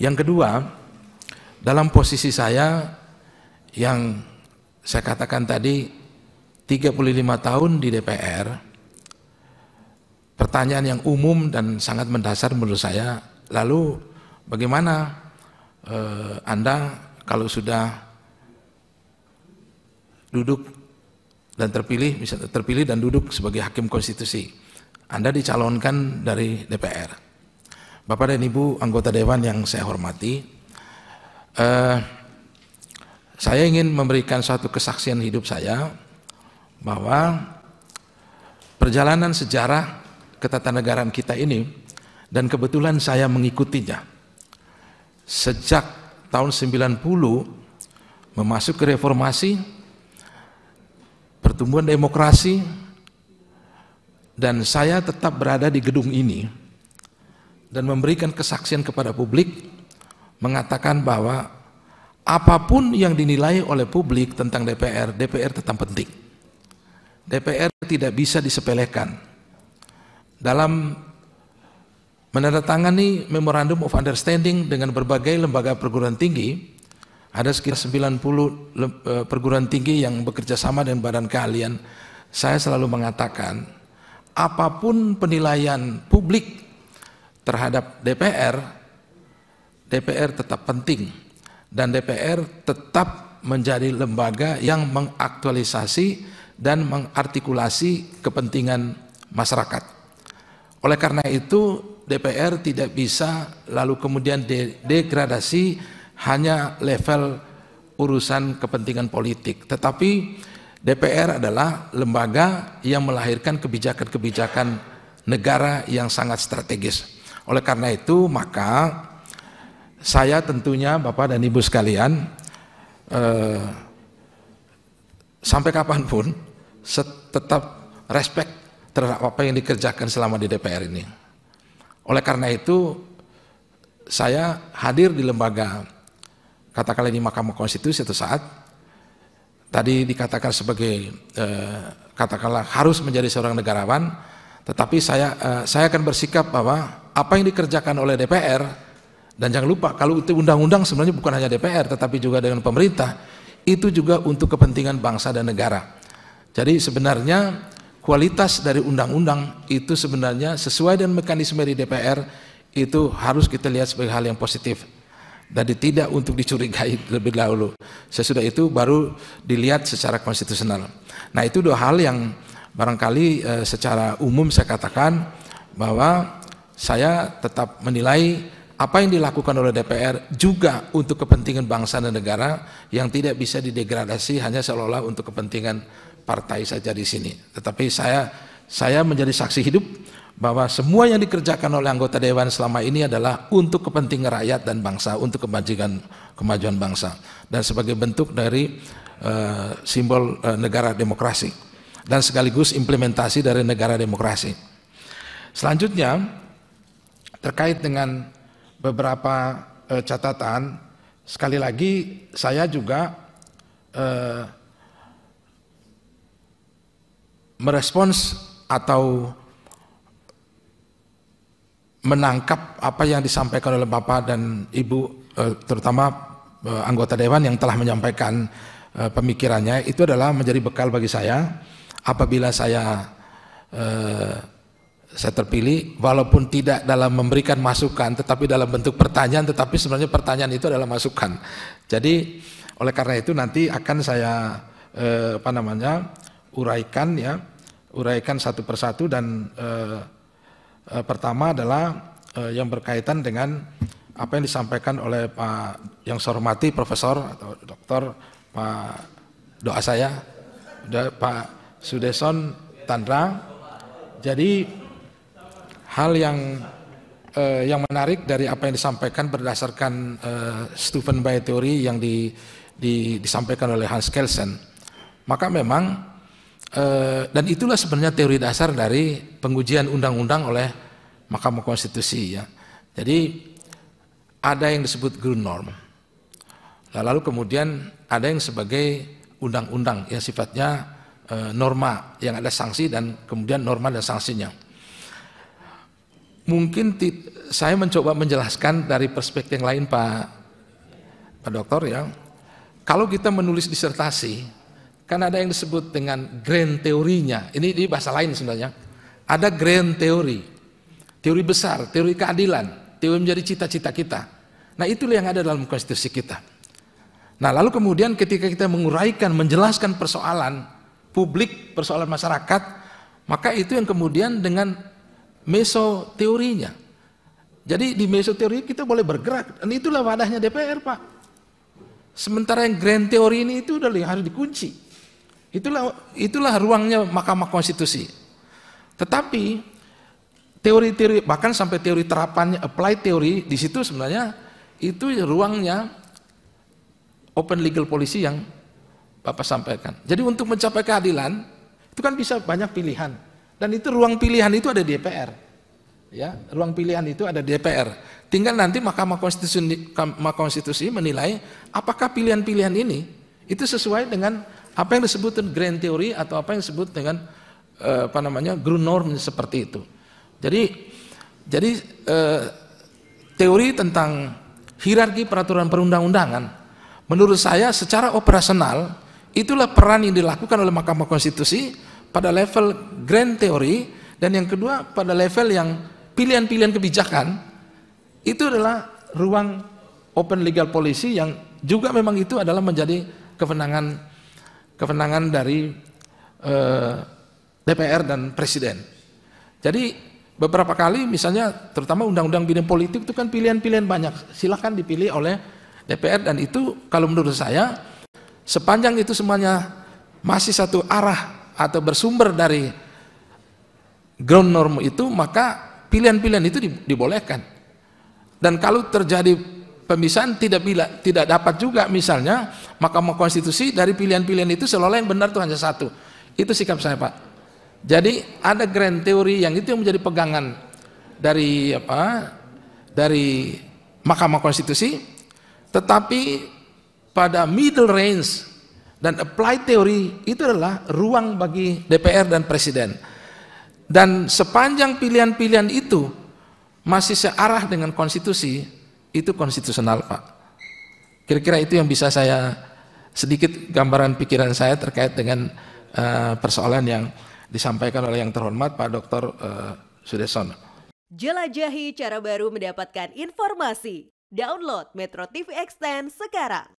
Yang kedua, dalam posisi saya yang saya katakan tadi 35 tahun di DPR, pertanyaan yang umum dan sangat mendasar menurut saya, lalu bagaimana Anda kalau sudah duduk dan terpilih dan duduk sebagai hakim konstitusi, Anda dicalonkan dari DPR. Bapak dan Ibu anggota Dewan yang saya hormati, saya ingin memberikan suatu kesaksian hidup saya bahwa perjalanan sejarah ketatanegaraan kita ini, dan kebetulan saya mengikutinya sejak tahun 90 memasuki reformasi, pertumbuhan demokrasi, dan saya tetap berada di gedung ini dan memberikan kesaksian kepada publik mengatakan bahwa apapun yang dinilai oleh publik tentang DPR, DPR tetap penting. DPR tidak bisa disepelekan. Dalam menandatangani Memorandum of Understanding dengan berbagai lembaga perguruan tinggi, ada sekitar 90 perguruan tinggi yang bekerja sama dengan badan keahlian. Saya selalu mengatakan, apapun penilaian publik terhadap DPR, DPR tetap penting, dan DPR tetap menjadi lembaga yang mengaktualisasi dan mengartikulasi kepentingan masyarakat. Oleh karena itu, DPR tidak bisa lalu kemudian degradasi hanya level urusan kepentingan politik, tetapi DPR adalah lembaga yang melahirkan kebijakan-kebijakan negara yang sangat strategis. Oleh karena itu, maka saya tentunya Bapak dan Ibu sekalian, sampai kapanpun tetap respect terhadap apa yang dikerjakan selama di DPR ini. Oleh karena itu, saya hadir di lembaga, katakanlah di Mahkamah Konstitusi satu saat, tadi dikatakan sebagai, katakanlah harus menjadi seorang negarawan, tetapi saya akan bersikap bahwa apa yang dikerjakan oleh DPR, dan jangan lupa kalau itu undang-undang sebenarnya bukan hanya DPR tetapi juga dengan pemerintah, itu juga untuk kepentingan bangsa dan negara. Jadi sebenarnya kualitas dari undang-undang itu sebenarnya sesuai dengan mekanisme di DPR itu harus kita lihat sebagai hal yang positif dan tidak untuk dicurigai lebih dahulu. Sesudah itu baru dilihat secara konstitusional. Nah, itu dua hal yang barangkali secara umum saya katakan bahwa saya tetap menilai apa yang dilakukan oleh DPR juga untuk kepentingan bangsa dan negara yang tidak bisa didegradasi hanya seolah-olah untuk kepentingan partai saja di sini. Tetapi saya menjadi saksi hidup bahwa semua yang dikerjakan oleh anggota Dewan selama ini adalah untuk kepentingan rakyat dan bangsa, untuk kemajuan bangsa, dan sebagai bentuk dari simbol negara demokrasi dan sekaligus implementasi dari negara demokrasi. Selanjutnya, terkait dengan beberapa catatan, sekali lagi saya juga merespons atau menangkap apa yang disampaikan oleh Bapak dan Ibu, terutama anggota Dewan yang telah menyampaikan pemikirannya. Itu adalah menjadi bekal bagi saya apabila saya terpilih, walaupun tidak dalam memberikan masukan tetapi dalam bentuk pertanyaan, tetapi sebenarnya pertanyaan itu adalah masukan. Jadi oleh karena itu nanti akan saya uraikan satu persatu, dan pertama adalah yang berkaitan dengan apa yang disampaikan oleh Pak yang saya hormati Profesor atau Doktor Pak doa saya Pak Sudesson Tandra. Jadi hal yang menarik dari apa yang disampaikan berdasarkan Steuven Bay teori yang disampaikan oleh Hans Kelsen, maka memang dan itulah sebenarnya teori dasar dari pengujian undang-undang oleh Mahkamah Konstitusi, ya. Jadi ada yang disebut ground norm, lalu kemudian ada yang sebagai undang-undang yang sifatnya norma yang ada sanksi, dan kemudian norma dan sanksinya. mungkin saya mencoba menjelaskan dari perspektif yang lain Pak Dokter ya. Kalau kita menulis disertasi, kan ada yang disebut dengan grand teorinya. Ini di bahasa lain sebenarnya. Ada grand teori, teori besar, teori keadilan, teori menjadi cita-cita kita. Nah itulah yang ada dalam konstitusi kita. Nah lalu kemudian ketika kita menguraikan, menjelaskan persoalan publik, persoalan masyarakat, maka itu yang kemudian dengan mesoteorinya. Jadi di mesoteori kita boleh bergerak, dan itulah wadahnya DPR Pak. Sementara yang grand teori ini itu udah harus dikunci. Itulah ruangnya Mahkamah Konstitusi. Tetapi teori-teori bahkan sampai teori terapannya, applied teori, di situ sebenarnya itu ruangnya open legal policy yang Bapak sampaikan. Jadi untuk mencapai keadilan itu kan bisa banyak pilihan, dan itu ruang pilihan itu ada di DPR. Ya, ruang pilihan itu ada di DPR. Tinggal nanti Mahkamah Konstitusi menilai apakah pilihan-pilihan ini itu sesuai dengan apa yang disebut grand theory atau apa yang disebut dengan ground norm seperti itu. Jadi teori tentang hierarki peraturan perundang-undangan, menurut saya secara operasional itulah peran yang dilakukan oleh Mahkamah Konstitusi pada level grand theory, dan yang kedua pada level yang pilihan-pilihan kebijakan itu adalah ruang open legal policy yang juga memang itu adalah menjadi kewenangan dari DPR dan Presiden. Jadi beberapa kali misalnya terutama undang-undang bidang politik itu kan pilihan-pilihan banyak, silakan dipilih oleh DPR, dan itu kalau menurut saya sepanjang itu semuanya masih satu arah atau bersumber dari ground norm itu, maka pilihan-pilihan itu dibolehkan. Dan kalau terjadi pemisahan tidak dapat juga misalnya Mahkamah Konstitusi dari pilihan-pilihan itu seolah-olah yang benar itu hanya satu. Itu sikap saya Pak. Jadi ada grand teori yang itu yang menjadi pegangan dari Mahkamah Konstitusi, tetapi pada middle range dan applied teori itu adalah ruang bagi DPR dan Presiden. Dan sepanjang pilihan-pilihan itu masih searah dengan konstitusi, itu konstitusional Pak. Kira-kira itu yang bisa saya sedikit gambaran pikiran saya terkait dengan persoalan yang disampaikan oleh yang terhormat Pak Dr. Sudetsono. Jelajahi cara baru mendapatkan informasi. Download Metro TV Extend sekarang.